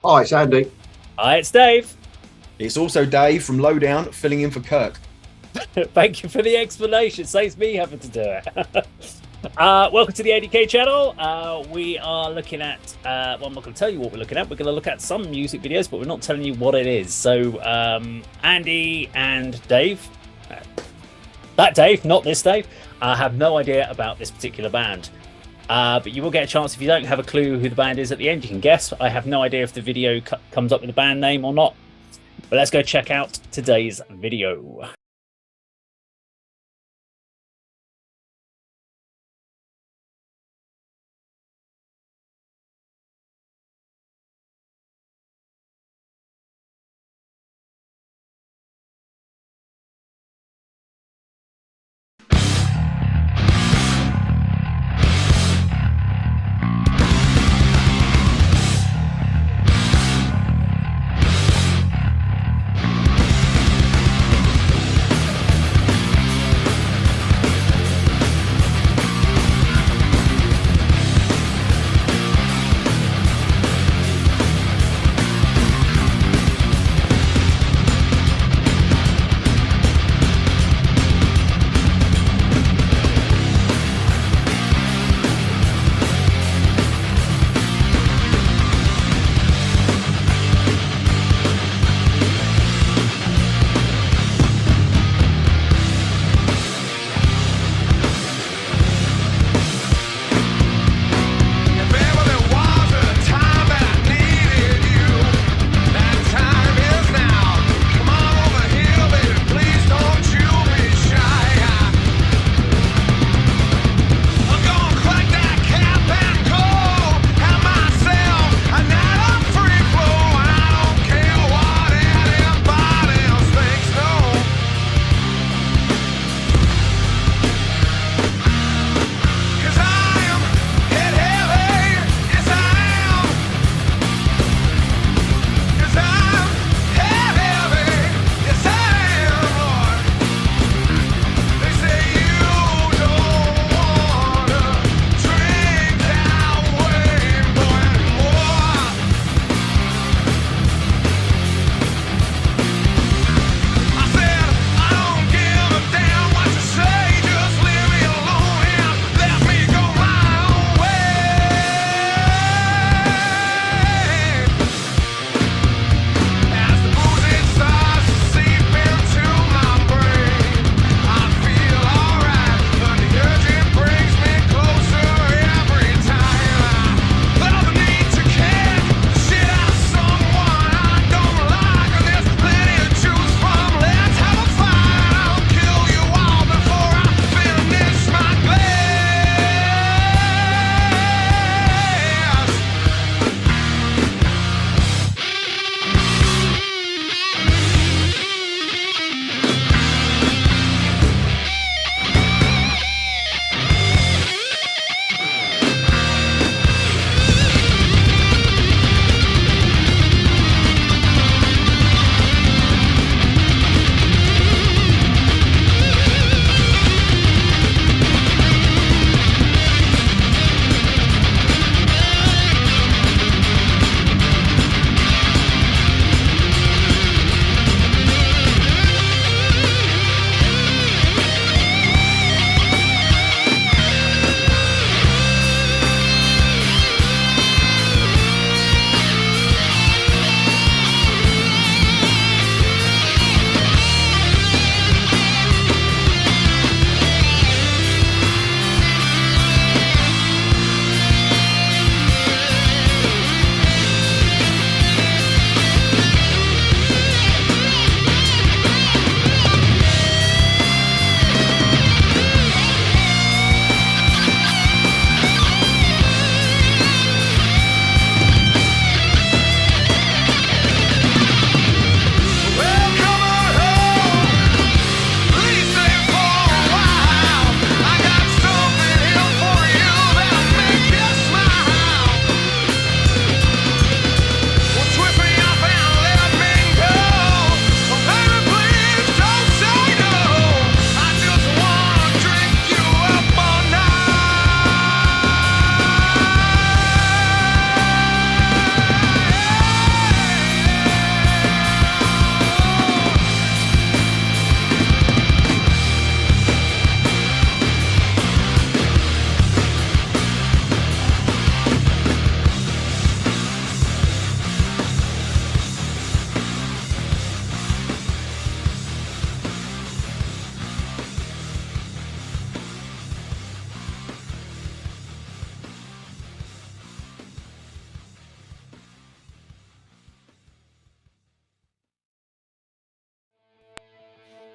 Hi, it's Andy. Hi, it's Dave. It's also Dave from Lowdown, filling in for Kirk. Thank you for the explanation. Saves me having to do it. Welcome to the A.D.K channel. We are looking at, well, I'm not going to tell you what we're looking at. We're going to look at some music videos, but we're not telling you what it is. So, Andy and Dave, that Dave, not this Dave, have no idea about this particular band. But you will get a chance if you don't have a clue who the band is at the end. You can guess. I have no idea if the video comes up with a band name or not. But let's go check out today's video.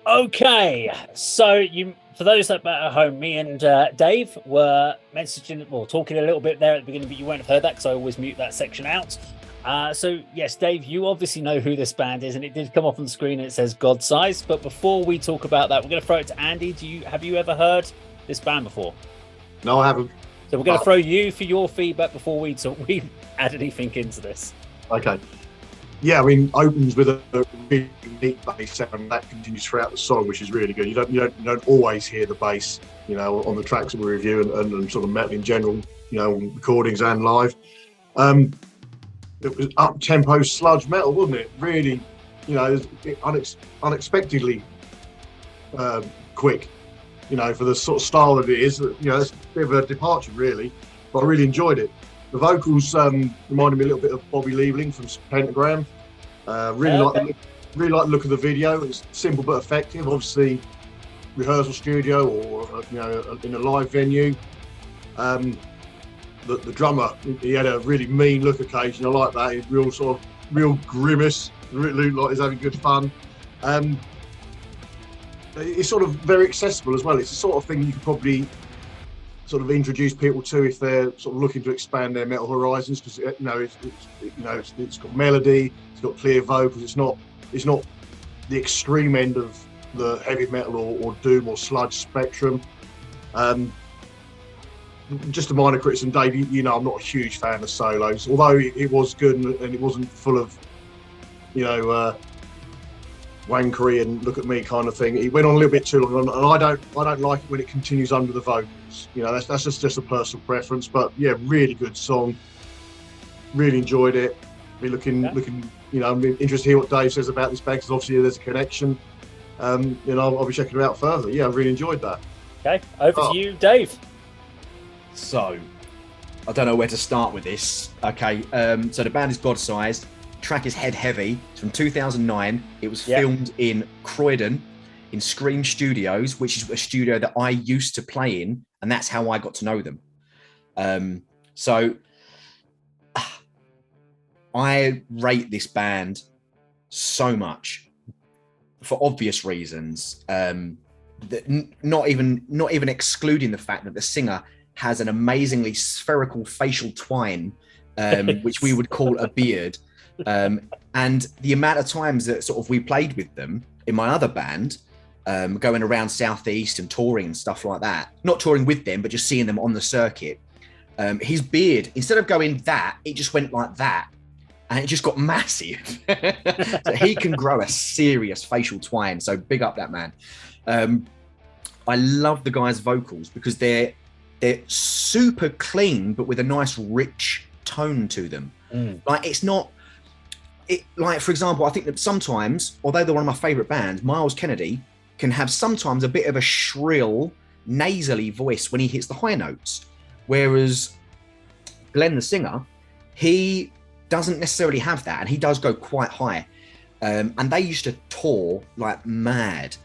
Okay, so for those that are at home, me and Dave were messaging, well, talking a little bit there at the beginning, but you won't have heard that because I always mute that section out. So yes, Dave, you obviously know who this band is, and it did come up on the screen and it says Godsized. But before we talk about that, we're going to throw it to Andy. Have you ever heard this band before? No, I haven't. So we're going to throw you for your feedback before we add anything into this. Okay. Yeah, I mean, opens with a really neat bass sound that continues throughout the song, which is really good. You don't always hear the bass, on the tracks that we review and sort of metal in general, recordings and live. It was up-tempo sludge metal, wasn't it? Really, unexpectedly quick, for the sort of style that it is. It's a bit of a departure, really, but I really enjoyed it. The vocals reminded me a little bit of Bobby Liebling from Pentagram. Really like the look of the video. It's simple but effective. Obviously, rehearsal studio or in a live venue. The drummer, he had a really mean look occasion. I like that. He's real grimace. Really looked like he's having good fun. It's sort of very accessible as well. It's the sort of thing you could probably sort of introduce people to if they're sort of looking to expand their metal horizons, because it's got melody, it's got clear vocals. It's not the extreme end of the heavy metal or doom or sludge spectrum. Just a minor criticism, Dave. I'm not a huge fan of solos, although it was good and it wasn't full of wankery and look at me kind of thing. It went on a little bit too long, and I don't like it when it continues under the vocals. That's just a personal preference. But yeah, really good song. Really enjoyed it. I'm interested to hear what Dave says about this band, because obviously there's a connection. I'll be checking it out further. Yeah, I really enjoyed that. Okay, over to you, Dave. So, I don't know where to start with this. Okay, so the band is Godsized. Track is Head Heavy. It's from 2009. It was filmed in Croydon in Scream Studios, which is a studio that I used to play in, and that's how I got to know them. So I rate this band so much for obvious reasons. Not even excluding the fact that the singer has an amazingly spherical facial twine, which we would call a beard. And the amount of times that sort of we played with them in my other band, going around Southeast and touring and stuff like that, not touring with them, but just seeing them on the circuit, his beard, instead of going that, it just went like that. And it just got massive. So he can grow a serious facial twine. So big up that man. I love the guy's vocals because they're super clean, but with a nice rich tone to them. Like for example, I think that sometimes, although they're one of my favorite bands, Miles Kennedy can have sometimes a bit of a shrill, nasally voice when he hits the high notes. Whereas Glenn, the singer, he doesn't necessarily have that, and he does go quite high. And they used to tour like mad.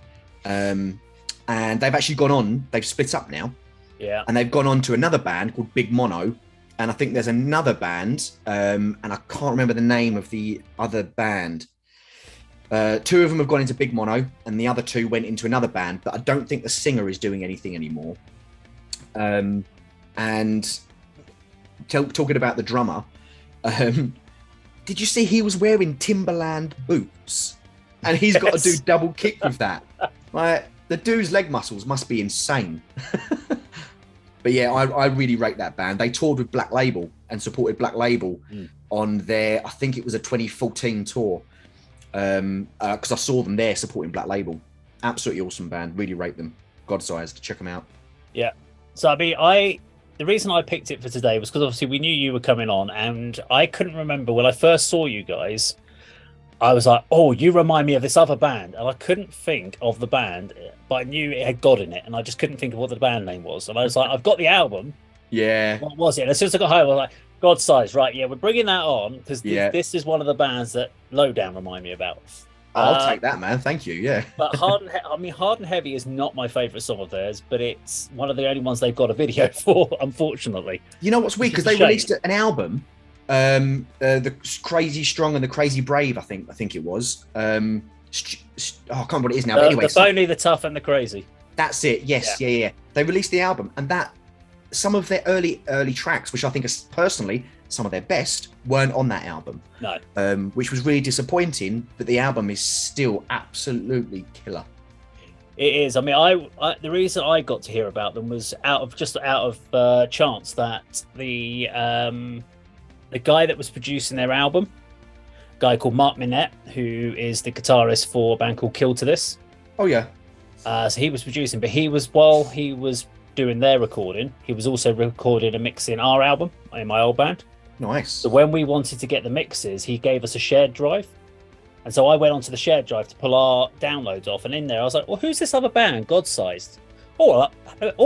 And they've actually they've split up now. Yeah. And they've gone on to another band called Big Mono. And I think there's another band, and I can't remember the name of the other band. Two of them have gone into Big Mono, and the other two went into another band, but I don't think the singer is doing anything anymore. And talking about the drummer, did you see he was wearing Timberland boots? And he's got to do double kick with that. Like, the dude's leg muscles must be insane. But yeah, I really rate that band. They toured with Black Label and supported Black Label on their, I think it was a 2014 tour. Because I saw them there supporting Black Label. Absolutely awesome band. Really rate them. Godsized. Check them out. Yeah. So I mean, the reason I picked it for today was because obviously we knew you were coming on, and I couldn't remember when I first saw you guys. I was like, oh, you remind me of this other band. And I couldn't think of the band, but I knew it had God in it. And I just couldn't think of what the band name was. And I was like, I've got the album. Yeah. What was it? And as soon as I got home, I was like, Godsized, right? Yeah, we're bringing that on because this is one of the bands that Lowdown remind me about. I'll take that, man. Thank you. Yeah. But Hard and Heavy is not my favourite song of theirs, but it's one of the only ones they've got a video for, unfortunately. You know what's weird? Because they released an album, the Crazy Strong and the Crazy Brave, I think it was. I can't remember what it is now. But anyway, the phony, the tough, and the crazy. That's it. Yes, yeah. They released the album, and that some of their early tracks, which I think are personally some of their best, weren't on that album. No. Which was really disappointing. But the album is still absolutely killer. It is. I mean, I the reason I got to hear about them was out of chance that the guy that was producing their album, a guy called Mark Minette, who is the guitarist for a band called Kill to This. Oh yeah. So he was producing, but while he was doing their recording, he was also recording and mixing our album in my old band. Nice. So when we wanted to get the mixes, he gave us a shared drive. And so I went onto the shared drive to pull our downloads off, and in there I was like, well, who's this other band, Godsized? Oh,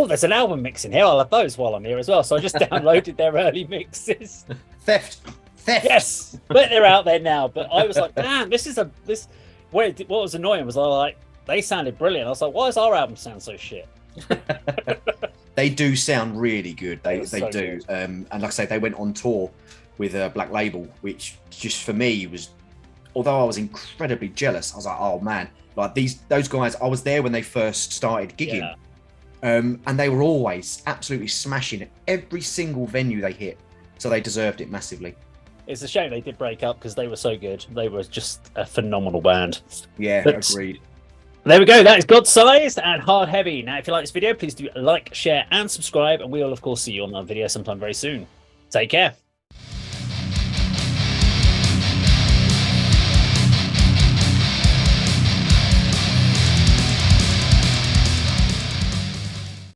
there's an album mix in here. I'll have those while I'm here as well. So I just downloaded their early mixes. Theft. Yes, but they're out there now. But I was like, man, what was annoying was they sounded brilliant. I was like, why does our album sound so shit? They do sound really good. They so do. Good. And like I say, they went on tour with a Black Label, which just for me was, although I was incredibly jealous, I was like, oh man, like those guys, I was there when they first started gigging. Yeah. And they were always absolutely smashing every single venue they hit. So they deserved it massively. It's a shame they did break up because they were so good. They were just a phenomenal band. Yeah, agreed. There we go. That is Godsized and Hard Heavy. Now, if you like this video, please do like, share, and subscribe. And we will, of course, see you on another video sometime very soon. Take care.